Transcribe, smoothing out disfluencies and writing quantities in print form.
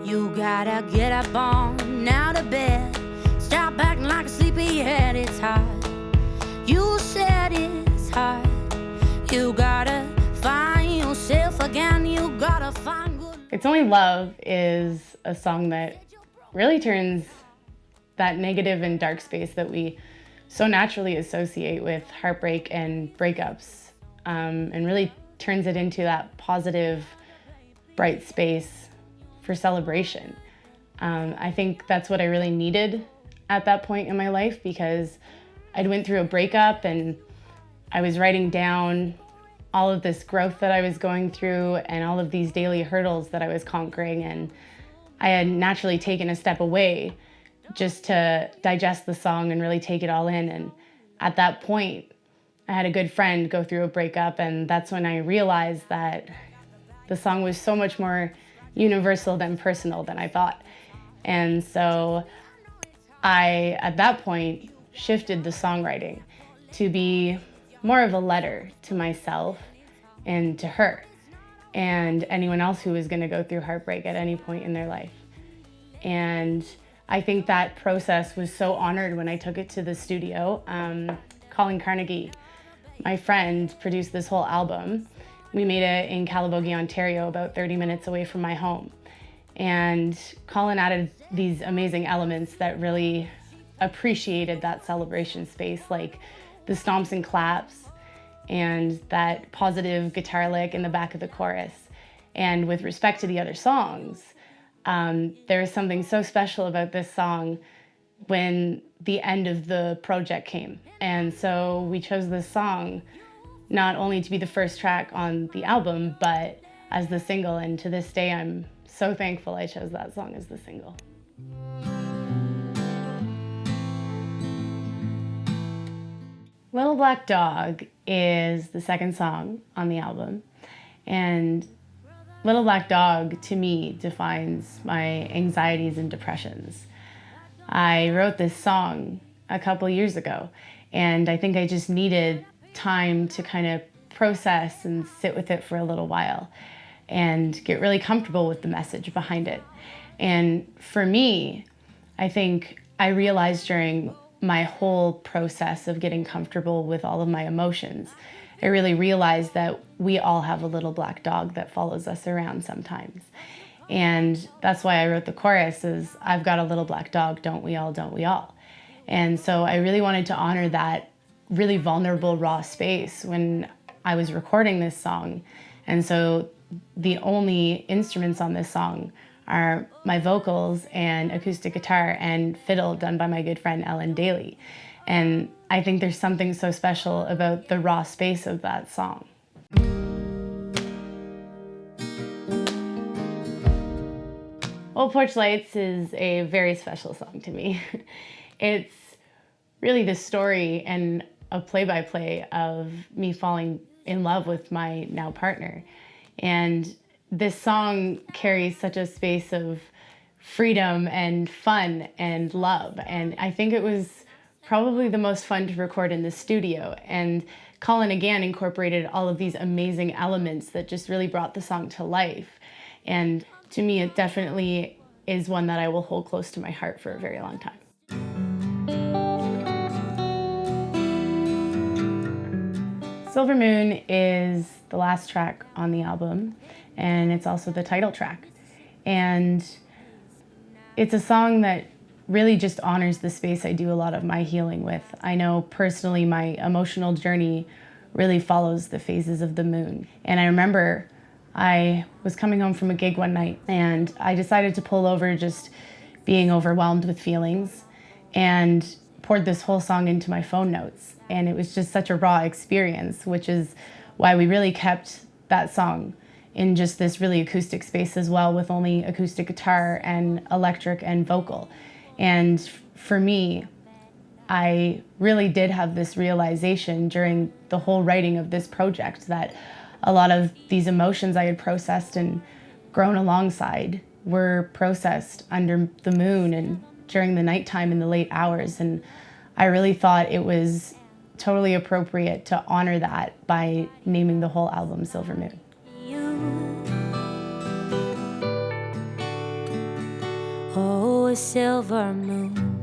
You gotta get up on out of bed. Stop acting like a sleepyhead. It's hard. You said it's hard. You gotta find yourself again. You gotta find good. It's Only Love is a song that really turns that negative and dark space that we so naturally associate with heartbreak and breakups, and really turns it into that positive, bright space for celebration. I think that's what I really needed at that point in my life, because I'd went through a breakup and I was writing down all of this growth that I was going through and all of these daily hurdles that I was conquering, and I had naturally taken a step away just to digest the song and really take it all in. And at that point, I had a good friend go through a breakup, and that's when I realized that the song was so much more universal than personal than I thought. And so I, at that point, shifted the songwriting to be more of a letter to myself and to her and anyone else who was going to go through heartbreak at any point in their life. And I think that process was so honored when I took it to the studio. Colin Carnegie, my friend, produced this whole album. We made it in Calabogie, Ontario, about 30 minutes away from my home. And Colin added these amazing elements that really appreciated that celebration space, like the stomps and claps and that positive guitar lick in the back of the chorus. And with respect to the other songs, there was something so special about this song when the end of the project came. And so we chose this song not only to be the first track on the album, but as the single. And to this day, I'm so thankful I chose that song as the single. Little Black Dog is the second song on the album. And Little Black Dog, to me, defines my anxieties and depressions. I wrote this song a couple years ago, and I think I just needed time to kind of process and sit with it for a little while and get really comfortable with the message behind it. And for me, I think I realized during my whole process of getting comfortable with all of my emotions, I really realized that we all have a little black dog that follows us around sometimes. And that's why I wrote the chorus is, I've got a little black dog, don't we all, don't we all? And so I really wanted to honor that really vulnerable, raw space when I was recording this song. And so the only instruments on this song are my vocals and acoustic guitar and fiddle done by my good friend Ellen Daly. And I think there's something so special about the raw space of that song. Well, Porch Lights is a very special song to me. It's really the story and a play-by-play of me falling in love with my now partner. And this song carries such a space of freedom and fun and love. And I think it was probably the most fun to record in the studio. And Colin again incorporated all of these amazing elements that just really brought the song to life. And to me, it definitely is one that I will hold close to my heart for a very long time. Silver Moon is the last track on the album, and it's also the title track. And it's a song that really just honors the space I do a lot of my healing with. I know personally my emotional journey really follows the phases of the moon. And I remember I was coming home from a gig one night, and I decided to pull over, just being overwhelmed with feelings, and poured this whole song into my phone notes. And it was just such a raw experience, which is why we really kept that song in just this really acoustic space as well, with only acoustic guitar and electric and vocal. And for me, I really did have this realization during the whole writing of this project that a lot of these emotions I had processed and grown alongside were processed under the moon and during the nighttime in the late hours. And I really thought it was totally appropriate to honor that by naming the whole album Silver Moon. silver moon.